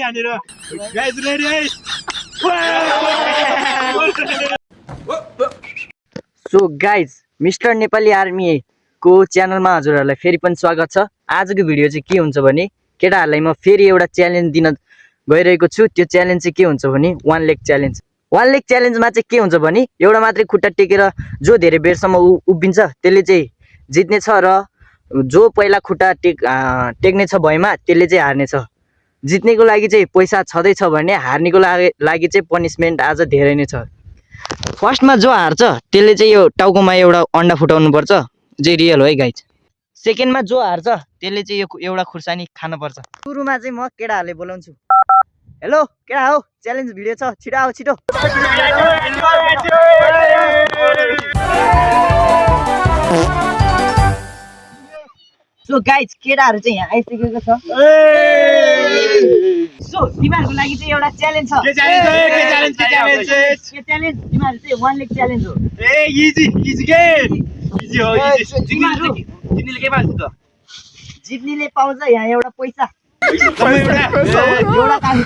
यहाँनिर guys ready है so guys mister Nepali army को च्यानलमा हजुरहरूलाई फेरि पनि स्वागत छ। आजको भिडियो चाहिँ के हुन्छ भने केटाहरूलाई म फेरि एउटा च्यालेन्ज दिन गइरहेको छु। त्यो च्यालेन्ज चाहिँ के हुन्छ भने 1 लेग च्यालेन्ज। 1 लेग च्यालेन्जमा चाहिँ के हुन्छ भने एउटा मात्रै खुट्टा टेकेर जो धेरै बेरसम्म उभिन्छ त्यसले चाहिँ जित्ने छ र जो पहिला खुट्टा टेक्ने छ भएमा त्यसले चाहिँ हार्ने छ। जित्नेको लागि चाहिँ पैसा छँदैछ भने हार्नेको लागि चाहिँ पनिसमेन्ट आज धेरै नै छ। फर्स्टमा जो हार्छ त्यसले चाहिँ यो टाउकोमा एउटा अन्डा फुटाउनु पर्छ, जे रियल हो है गाइज। सेकेन्डमा जो हार्छ त्यसले चाहिँ यो एउटा खुर्सानी खानुपर्छ। सुरुमा चाहिँ म केटाहरूले बोलाउँछु। हेलो केटा हो, च्यालेन्ज भिडियो छ, छिटो आऊ छिटो। सो गाइज केटाहरू चाहिँ यहाँ आइसकेको छ। सो तिमीहरूको लागि चाहिँ एउटा च्यालेन्ज छ। के च्यालेन्ज तिमीहरू चाहिँ 1 लेग च्यालेन्ज हो। इजी हो जित्नेले के पाउँछ त? जित्नेले पाउँछ यहाँ एउटा पैसा एउटा काम छ।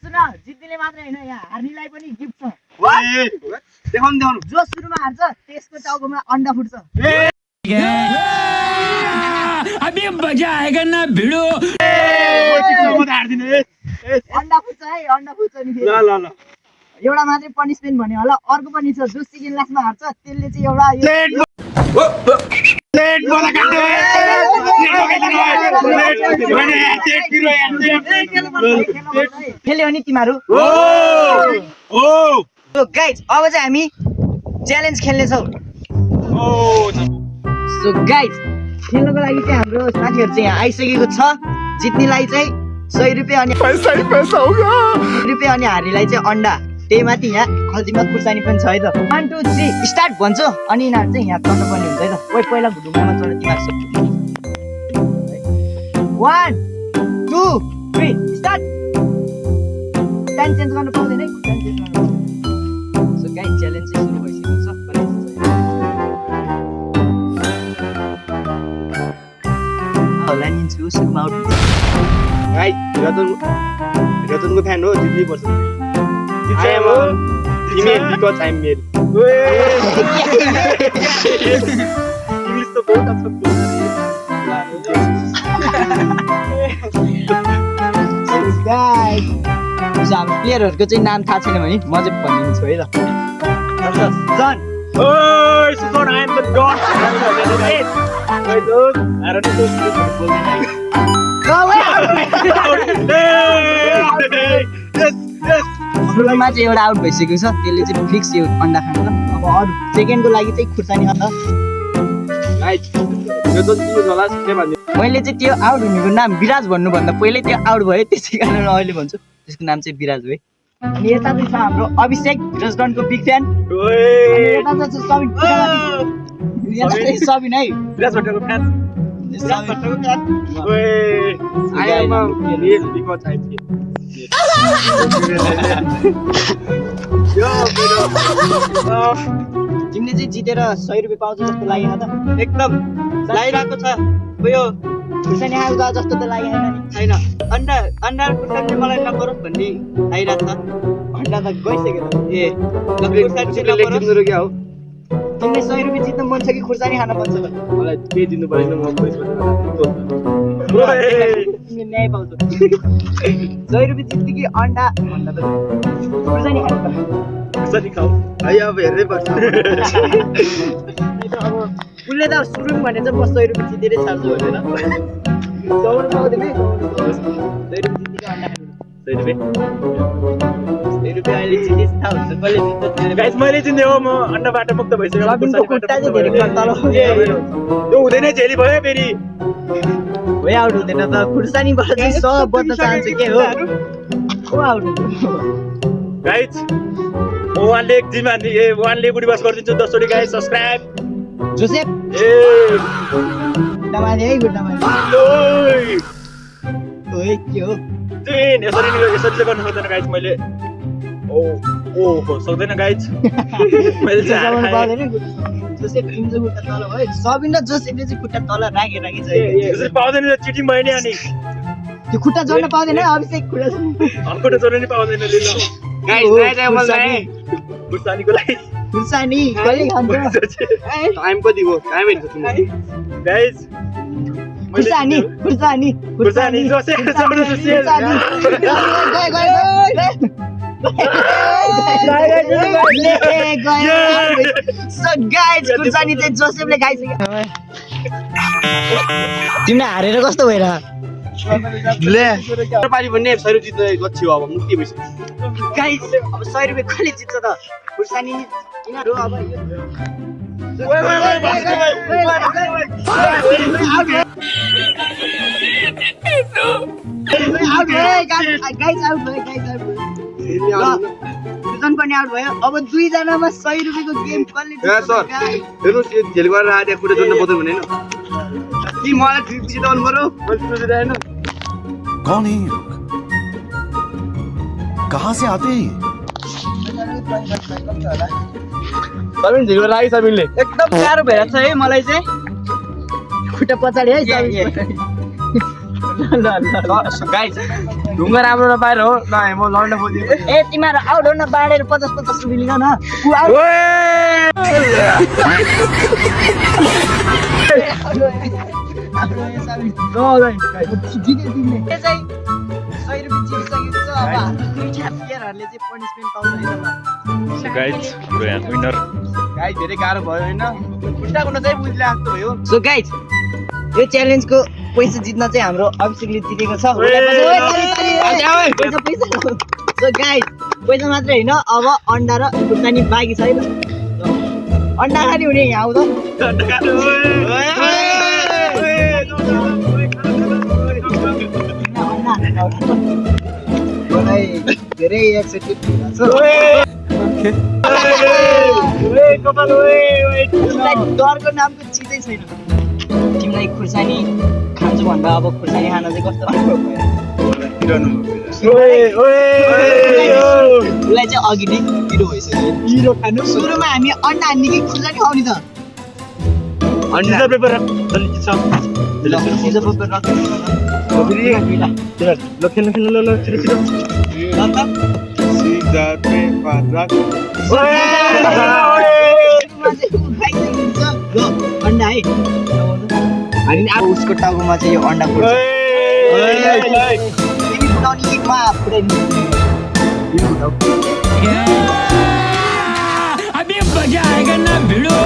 सुन जित्नेले मात्रै होइन यहाँ हार्नेलाई पनि गिफ्ट छ। देखाउनु जो सुरुमा हार्छ त्यसको टाउकोमा अन्डा फुट्छ। अभी मजा आएगा ना भिडो। अन्डा फुट्छ है, अन्डा फुट्छ नि। ल एउटा मात्रै पनिसमेन्ट भन्यो होला। अर्को पनि छ, जो सेकेन्ड लास्टमा हार्छ त्यसले चाहिँ एउटा खेल्यो नि तिमीहरू। गाइज अब चाहिँ हामी च्यालेन्ज खेल्नेछौँ। सो गाइज खेल्नको लागि चाहिँ हाम्रो साथीहरू चाहिँ यहाँ आइसकेको छ। जित्नेलाई चाहिँ 100 रुपियाँ अनि पैसा रुपियाँ अनि हार्नेलाई चाहिँ अन्डा। त्यही माथि यहाँ खल्तीमा खुर्सानी पनि छ है त। 1 2 3 स्टार्ट भन्छु अनि यिनीहरू चाहिँ यहाँ चढ्नु पर्ने हुन्छ है त। कोही पहिला ढुङ्गामा चढ्नु तिमीहरू। 1 2 3 स्टार्ट। टाइम चेन्ज गर्नु पाउँदैन है, टाइम चेन्ज गर्नु। सो गाइज च्यालेन्ज चाहिँ सुरु भइसकेको छ। सुरुमा आउट हुन्छ। रतनको फ्यान हो, जित्नै पर्छ। because I'm male. English तो बहुत अच्छा बोल रही है। गाइस हाम्रो प्लेयरहरुको चाहिँ नाम थाहा छैन भने म चाहिँ भनिदिन्छु है त। जन ओइ Sujan, I am the god. Hey those, I don't know बोल्दैन। Yes. सुरुमा चाहिँ एउटा आउट भइसकेको छ। त्यसले चाहिँ फिक्स यो अन्डा खान्छ। अब अरु सेकेन्डको लागि चाहिँ खुर्सानी खान्छ। मैले चाहिँ त्यो आउट हुनेको नाम विराज भन्नुभन्दा पहिल्यै त्यो आउट भयो, त्यसै कारण अहिले भन्छु त्यसको नाम चाहिँ विराज हो है। अनि यता चाहिँ छ हाम्रो अभिषेक, रेस्टुरेन्टको बिग फ्यान। यता चाहिँ सबिन, यता चाहिँ सबिन है, विराज भट्टको fan. I am a male because I'm male. तिमीले चाहिँ जितेर 100 रुपियाँ पाउँछ जस्तो लागेन त? एकदम लागिरहेको छ। यो खुर्सानी खाएको जस्तो त लागेन नि। छैन, अन्डा खुर्सानीले मलाई नगरोस् भन्ने आइरहेको छ। अन्डा त गइसक्यो। ए खुर्सानीले जित्नु रुक्यो हो। तिमीले 100 रुपियाँ जित्नु मन छ कि खुर्सानी खान मन छ त? मलाई केही दिनु परेन, म तिमीले न्याय पाउँछौ। 100 रुपियाँ जित्नु कि अन्डा भन्दा त खुर्सानी खानु त। खुर्सानी खाऊ है, अब हेर्नै पर्छ। अब उसले त सुरुमा भनेछ म 100 रुपियाँ जितेरै छाड्छु भनेर। 100 पाउँदैन है। 100 रुपियाँ जित्नु अन्डा खानु। 100 रुपियाँ अहिले जितेछ थाहा हुन्छ कसले जित्छ। गाइस मैले जित्ने हो, म अन्डाबाट मुक्त भइसक्यो। सबिनको खुट्टा चाहिँ धेरै तल हो। त्यो हुँदैन, झेली भयो फेरि। भइ आउट हुँदैन त। खुर्सानीबाट चाहिँ 100 बच्न चाहन्छु के हो। को आउट हुन्छ? गाइस म 1 लेग जिम हान्ने 1 लेग बुढी बस गरिदिन्छु। 10 वटी गाइस सब्स्क्राइब। जोसेफ खुट्टा माथि है, खुट्टा माथि। ओइ के हो? यसरी चाहिँ गर्न सक्दैन गाइस मैले। ओहो सक्दैन गाइस। मैले चाहिँ पाउँदैन। जोसेफ तिम्रो खुट्टा तल भयो। सबिन र जोसेफले चाहिँ खुट्टा तल राखे छ। यसरी पाउँदैन, चिटिङ भयो नि। अनि त्यो खुट्टा जोड्न पाउँदैन अभिषेक खुट्टा खुट्टा जोड्न नि पाउँदैन रे ल गाइस दाइ मलाई खुर्सानीको लागि खुर्सानी कहिले खान्छ टाइम कति भयो टाइम हेर्नु तिमी गाइस खुर्सानी खुर्सानी खुर्सानी जोसे जोसे सो गाइस खुर्सानी चाहिँ जोसेफले खाइसक्यो तिमीले हारेर कस्तो भएर ले पारी भन्ने 100 रुपैयाँ जित्दै गच्छ्यो अब मुक्ति भइसक्यो गाइस अब 100 रुपैयाँ कसले जित्छ त खुर्सानी किन रो अब पनि आउट भयो अब दुई जनामा 100 रुपैयाँको गेम कसले जित्छ हेर्नुस् यो झेल गरेर आएर खुट्टा जोड्न पाउँदैन भने हैन कि मलाई ट्रिप जिताउनु पर्यो मैले सोचिरहेन कौन है ये लोग कहाँ से आते हैं ये? सबिन झेल गरेर आइ सबिनले एकदम गाह्रो भइरहेको छ है मलाई चाहिँ खुट्टा पछाडि है गाइस ढुङ्गा राम्रो नपाएर हो ल म लड्न खोजेको ए तिमीहरू आउट हो न बाँडेर 50 रुपियाँ लिन न गाइस धेरै गाह्रो भयो हैन खुट्टाको न चाहिँ बुझ्ला जस्तो भयो सो गाइज यो च्यालेन्जको पैसा जित्न चाहिँ हाम्रो अभिषेकले जितेको छ सो गाइज पैसा मात्रै होइन अब अन्डा र खुर्सानी बाँकी छ है अन्डा खाने हुने यहाँ आउँदा धेरै एक्साइटेड डरको नामको चिजै छैन तिमीलाई खुर्सानी खान्छु भन्दा अब खुर्सानी खान चाहिँ कस्तो लाग्यो उसलाई चाहिँ अघि नै पिरो भइसक्यो सुरुमा हामी अन्डा हान्ने कि खुर्सानी खाउने त अन्डा पेपर राख सिजर पेपर राख ल खेल्नु छिटो छिटो सिजर पेपर राख अन्डा है अनि अब उसको टाउकोमा चाहिँ यो अन्डा फुट्छ अभी मजा आएगा ना भिड़ो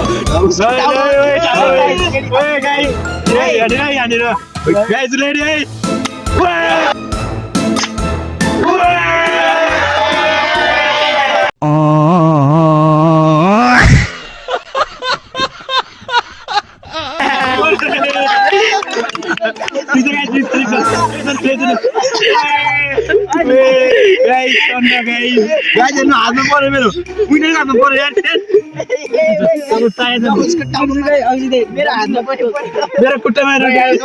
Guys, ready? Guys, no, हाल्नु पर्यो मेरो विनर हाल्नु पर्यो यार मेरो हातमा मेरो खुट्टामा गाइस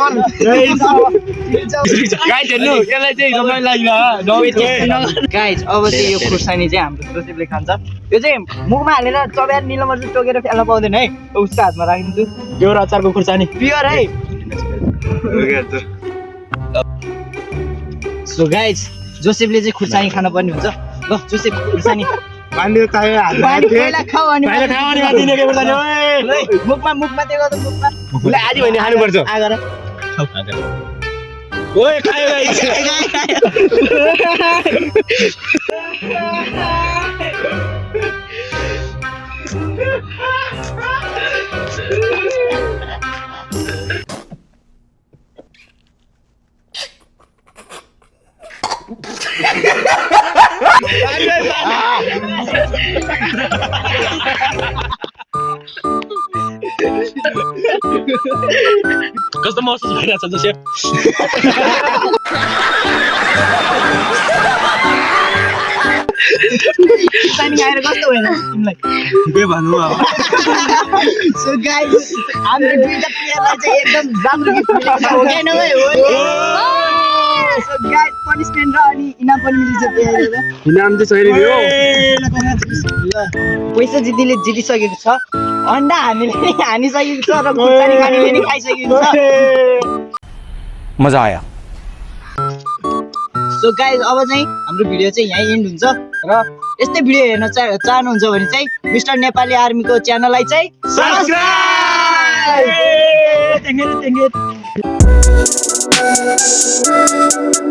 हेर्नु यसलाई चाहिँ रमाइलो लाग्यो गाइज अब चाहिँ यो खुर्सानी चाहिँ हाम्रो जोसेफले खान्छ यो चाहिँ मुखमा हालेर चबाएर निलो मर्ची टोकेर फ्याल्न पाउँदैन है उसको हातमा राखिदिन्छु प्योर अचारको खुर्सानी प्योर है सो गाइज जोसेफले चाहिँ खुर्सानी खान पर्ने हुन्छ ल जोसेफ खुर्सानी पहिला खाऊ अनि मुखमा त्यो गर्दा मुखमा आज भने खानुपर्छ आगर ओए खायो गाइस कस्तो महसुस भइरहेछ जोसेफ पानी खाएर कस्तो भएन तिमीलाई के भन्नु अब सो गाइस हाम्रो दुईटा प्लेयरलाई चाहिँ एकदम राम्रो गिफ्ट मिलेको छ हो कि हैन भाइ सो गाइस पनिशमेन्ट र अनि इनाम पनि मिल्छ प्लेयरहरुलाई इनाम चाहिँ सही हो पैसा जितिसकेको छ अन्डा हामीले हानिसकेको छ र खुर्सानी खानेले नि खाइसकेको छ मजा आया सो गाइज अब चाहिँ हाम्रो भिडियो चाहिँ यहीँ एन्ड हुन्छ र यस्तै भिडियो हेर्न चाहनुहुन्छ भने चाहिँ मिस्टर नेपाली आर्मीको च्यानललाई चाहिँ Subscribe!